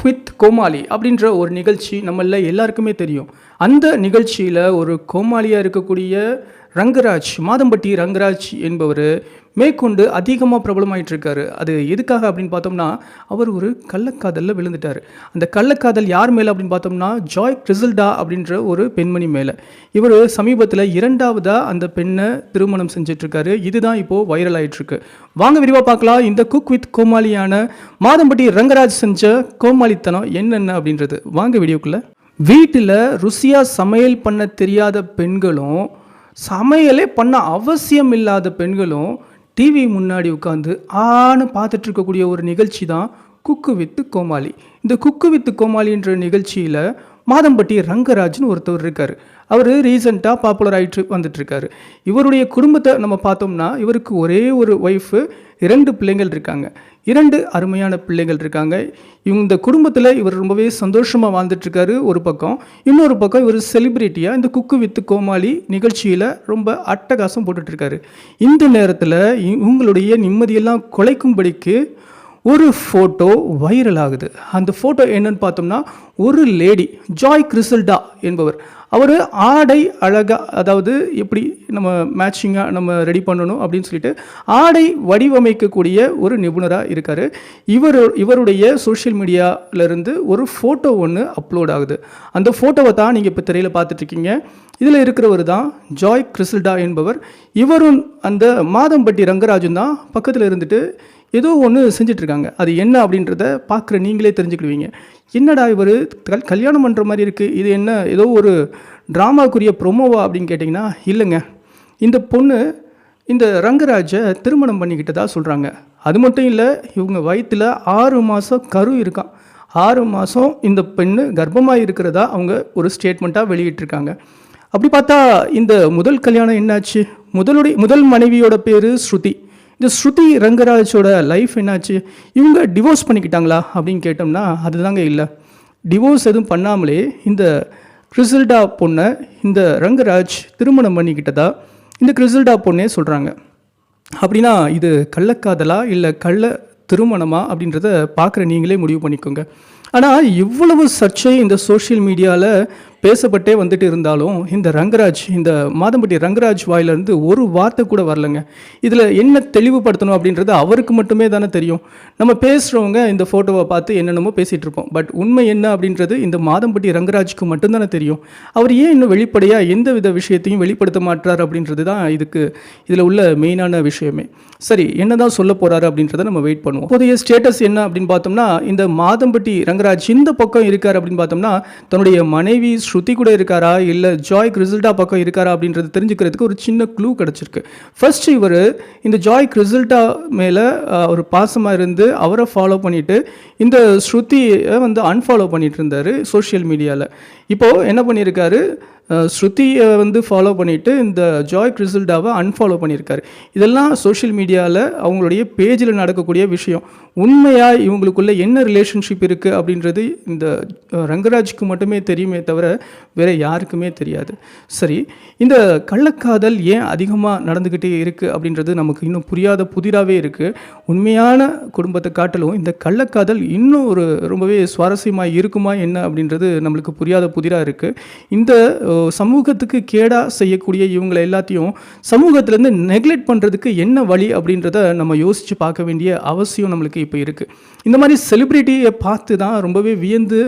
With கோமாளி அப்படின்ற ஒரு நிகழ்ச்சி நம்மள எல்லாருக்குமே தெரியும். அந்த நிகழ்ச்சியில் ஒரு கோமாளியாக இருக்கக்கூடிய ரங்கராஜ், மாதம்பட்டி ரங்கராஜ் என்பவர் மேற்கொண்டு அதிகமாக பிரபலமாயிட்டு இருக்காரு. அது எதுக்காக அப்படின்னு பார்த்தோம்னா, அவர் ஒரு கள்ளக்காதலில் விழுந்துட்டார். அந்த கள்ளக்காதல் யார் மேலே அப்படின்னு பார்த்தோம்னா, ஜாய் கிறிசல்டா அப்படின்ற ஒரு பெண்மணி மேலே. இவர் சமீபத்தில் 2வதாக அந்த பெண்ணை திருமணம் செஞ்சிட்ருக்காரு. இதுதான் இப்போது வைரல் ஆகிட்டுருக்கு. வாங்க விரிவாக பார்க்கலாம். இந்த குக் வித் கோமாளியான மாதம்பட்டி ரங்கராஜ் செஞ்ச கோமாளித்தனம் என்னென்ன அப்படின்றது. வாங்க வீடியோக்குள்ளே. வீட்டில் ருசியாக சமையல் பண்ண தெரியாத பெண்களும், சமையலே பண்ண அவசியம் இல்லாத பெண்களும் டிவி முன்னாடி உட்காந்து ஆன்னு பார்த்துட்டு இருக்கக்கூடிய ஒரு நிகழ்ச்சி தான் குக்கு வித்து கோமாளி. இந்த குக்கு வித்து கோமாளின்ற நிகழ்ச்சியில் மாதம்பட்டி ரங்கராஜ்னு ஒருத்தவர் இருக்கார். அவர் ரீசெண்டாக பாப்புலர் ஆகிட்டு வந்துட்டுருக்காரு. இவருடைய குடும்பத்தை நம்ம பார்த்தோம்னா, இவருக்கு ஒரே ஒரு ஒய்ஃபு, 2 பிள்ளைங்கள் இருக்காங்க. 2 அருமையான பிள்ளைகள் இருக்காங்க. இந்த குடும்பத்தில் இவர் ரொம்பவே சந்தோஷமாக வாழ்ந்துட்டுருக்காரு ஒரு பக்கம். இன்னொரு பக்கம் இவர் செலிப்ரிட்டியாக இந்த குக்கு வித்து கோமாளி நிகழ்ச்சியில் ரொம்ப அட்டகாசம் போட்டுட்ருக்காரு. இந்த நேரத்தில் இவங்களுடைய நிம்மதியெல்லாம் குலைக்கும்படிக்கு ஒரு ஃபோட்டோ வைரல் ஆகுது. அந்த ஃபோட்டோ என்னன்னு பார்த்தோம்னா, ஒரு லேடி ஜாய் கிறிசல்டா என்பவர், அவர் ஆடை அழகாக, அதாவது எப்படி நம்ம மேட்சிங்காக நம்ம ரெடி பண்ணணும் அப்படின்னு சொல்லிட்டு ஆடை வடிவமைக்கக்கூடிய ஒரு நிபுணராக இருக்கார். இவருடைய சோஷியல் மீடியாவிலேருந்து ஒரு ஃபோட்டோ ஒன்று அப்லோட் ஆகுது. அந்த ஃபோட்டோவை தான் நீங்கள் இப்போ திரையில் பார்த்துட்ருக்கீங்க. இதில் இருக்கிறவர் தான் ஜாய் கிறிசல்டா என்பவர். இவரும் அந்த மாதம்பட்டி ரங்கராஜும் தான் பக்கத்தில் இருந்துட்டு ஏதோ ஒன்று செஞ்சிட்ருக்காங்க. அது என்ன அப்படின்றத பார்க்குற நீங்களே தெரிஞ்சுக்கிடுவீங்க. என்னடா இவர் கல்யாணம் பண்ணுற மாதிரி இருக்குது, இது என்ன ஏதோ ஒரு ட்ராமாக்குரிய ப்ரொமோவா அப்படின்னு கேட்டிங்கன்னா, இல்லைங்க, இந்த பொண்ணு இந்த ரங்கராஜை திருமணம் பண்ணிக்கிட்டதா சொல்கிறாங்க. அது மட்டும் இல்லை, இவங்க வயிற்றில் 6 மாதம் கரு இருக்கான். 6 மாதம் இந்த பெண்ணு கர்ப்பமாக இருக்கிறதா அவங்க ஒரு ஸ்டேட்மெண்ட்டாக வெளியிட்டிருக்காங்க. அப்படி பார்த்தா இந்த முதல் கல்யாணம் என்னாச்சு? முதல் மனைவியோட பேர் ஸ்ருதி. இந்த ஸ்ருதி ரங்கராஜோட லைஃப் என்னாச்சு? இவங்க டிவோர்ஸ் பண்ணிக்கிட்டாங்களா அப்படின்னு கேட்டோம்னா, அதுதாங்க இல்லை. டிவோர்ஸ் எதுவும் பண்ணாமலே இந்த கிறிசல்டா பொண்ணை இந்த ரங்கராஜ் திருமணம் பண்ணிக்கிட்டதா இந்த கிறிசல்டா பொண்ணே சொல்கிறாங்க. அப்படின்னா இது கள்ளக்காதலா இல்லை கள்ள திருமணமா அப்படின்றத பார்க்குற நீங்களே முடிவு பண்ணிக்கோங்க. ஆனால் இவ்வளவு சர்ச்சை இந்த சோஷியல் மீடியாவில் பேசப்பட்டே வந்துட்டு இருந்தாலும், இந்த ரங்கராஜ், இந்த மாதம்பட்டி ரங்கராஜ் வாயிலிருந்து ஒரு வார்த்தை கூட வரலைங்க. இதில் என்ன தெளிவுபடுத்தணும் அப்படின்றது அவருக்கு மட்டுமே தானே தெரியும். நம்ம பேசுகிறவங்க இந்த ஃபோட்டோவை பார்த்து என்னென்னமோ பேசிகிட்டு இருப்போம். பட் உண்மை என்ன அப்படின்றது இந்த மாதம்பட்டி ரங்கராஜுக்கு மட்டும்தானே தெரியும். அவர் ஏன் இன்னும் வெளிப்படையாக எந்த வித விஷயத்தையும் வெளிப்படுத்த மாட்டார் அப்படின்றது தான் இதில் உள்ள மெயினான விஷயமே. சரி, என்ன தான் சொல்ல போகிறாரு அப்படின்றத நம்ம வெயிட் பண்ணுவோம். இப்போதைய ஸ்டேட்டஸ் என்ன அப்படின்னு பார்த்தோம்னா, இந்த மாதம்பட்டி ரங்கராஜ் இந்த பக்கம் இருக்கார் அப்படின்னு பார்த்தோம்னா, தன்னுடைய மனைவி ஸ்ருதி கூட இருக்காரா இல்லை ஜாய் கிறிசல்டா பக்கம் இருக்காரா அப்படின்றது தெரிஞ்சுக்கிறதுக்கு ஒரு சின்ன க்ளூ கிடச்சிருக்கு. ஃபர்ஸ்ட் இவர் இந்த ஜாய் கிறிசல்டா மேலே ஒரு பாசமாக இருந்து அவரை ஃபாலோ பண்ணிவிட்டு இந்த ஸ்ருதியை வந்து அன்ஃபாலோ பண்ணிட்டு இருந்தார் சோஷியல் மீடியாவில். இப்போது என்ன பண்ணியிருக்காரு, ஸ்ருதியை வந்து ஃபாலோ பண்ணிவிட்டு இந்த ஜாய் கிறிசல்டாவை அன்ஃபாலோ பண்ணியிருக்காரு. இதெல்லாம் சோஷியல் மீடியாவில் அவங்களுடைய பேஜில் நடக்கக்கூடிய விஷயம். உண்மையாக இவங்களுக்குள்ள என்ன ரிலேஷன்ஷிப் இருக்குது அப்படின்றது இந்த ரங்கராஜுக்கு மட்டுமே தெரியுமே தவிர வேறு யாருக்குமே தெரியாது. சரி, இந்த கள்ளக்காதல் ஏன் அதிகமாக நடந்துக்கிட்டே இருக்குது அப்படின்றது நமக்கு இன்னும் புரியாத புதிராகவே இருக்குது. உண்மையான குடும்பத்தை காட்டிலும் இந்த கள்ளக்காதல் இன்னும் ஒரு ரொம்பவே சுவாரஸ்யமாக இருக்குமா என்ன அப்படின்றது நம்மளுக்கு புரியாத புதிராக இருக்குது. இந்த சமூகத்துக்கு கேடாக செய்யக்கூடிய இவங்களை எல்லாத்தையும் சமூகத்திலேருந்து நெக்லெக்ட் பண்ணுறதுக்கு என்ன வழி அப்படின்றத நம்ம யோசித்து பார்க்க வேண்டிய அவசியம் நம்மளுக்கு இப்போ இருக்குது. இந்த மாதிரி செலிப்ரிட்டியை பார்த்து தான் ரொம்பவே வியந்து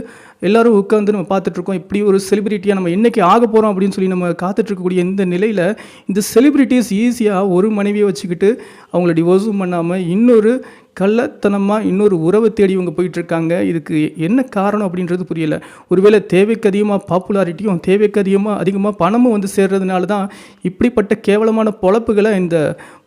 எல்லோரும் உட்காந்து நம்ம பார்த்துட்ருக்கோம். இப்படி ஒரு செலிப்ரிட்டியாக நம்ம என்றைக்கு ஆக போகிறோம் அப்படின்னு சொல்லி நம்ம காத்துட்ருக்கக்கூடிய இந்த நிலையில் இந்த செலிப்ரிட்டிஸ் ஈஸியாக ஒரு மனைவியை வச்சுக்கிட்டு அவங்கள டிவோர்ஸும் பண்ணாமல் இன்னொரு கள்ளத்தனமாக இன்னொரு உறவை தேடி இவங்க போயிட்டுருக்காங்க. இதுக்கு என்ன காரணம் அப்படின்றது புரியலை. ஒருவேளை தேவைக்கு அதிகமாக பாப்புலாரிட்டியும் தேவைக்கு அதிகமாக பணமும் வந்து சேர்றதுனால தான் இப்படிப்பட்ட கேவலமான பொழப்புகளை இந்த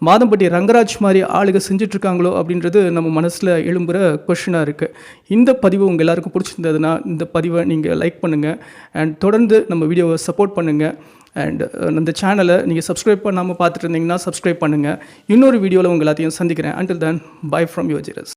மாதம்பட்டி ரங்கராஜ் மாதிரி ஆளுக செஞ்சிட்ருக்காங்களோ அப்படின்றது நம்ம மனசில் எழும்புகிற கொஷினாக இருக்குது. இந்த பதிவு உங்கள் எல்லாருக்கும் பிடிச்சிருந்ததுன்னா இந்த பதிவை நீங்கள் லைக் பண்ணுங்கள் அண்ட் தொடர்ந்து நம்ம வீடியோவை சப்போர்ட் பண்ணுங்கள். அண்ட் இந்த சேனலை நீங்கள் சப்ஸ்கிரைப் பண்ணாமல் பார்த்துட்டு இருந்தீங்கன்னா சப்ஸ்கிரைப் பண்ணுங்கள். இன்னொரு வீடியோவில் உங்கள் எல்லாத்தையும் சந்திக்கிறேன். Until then, bye from your ஜீரஸ்.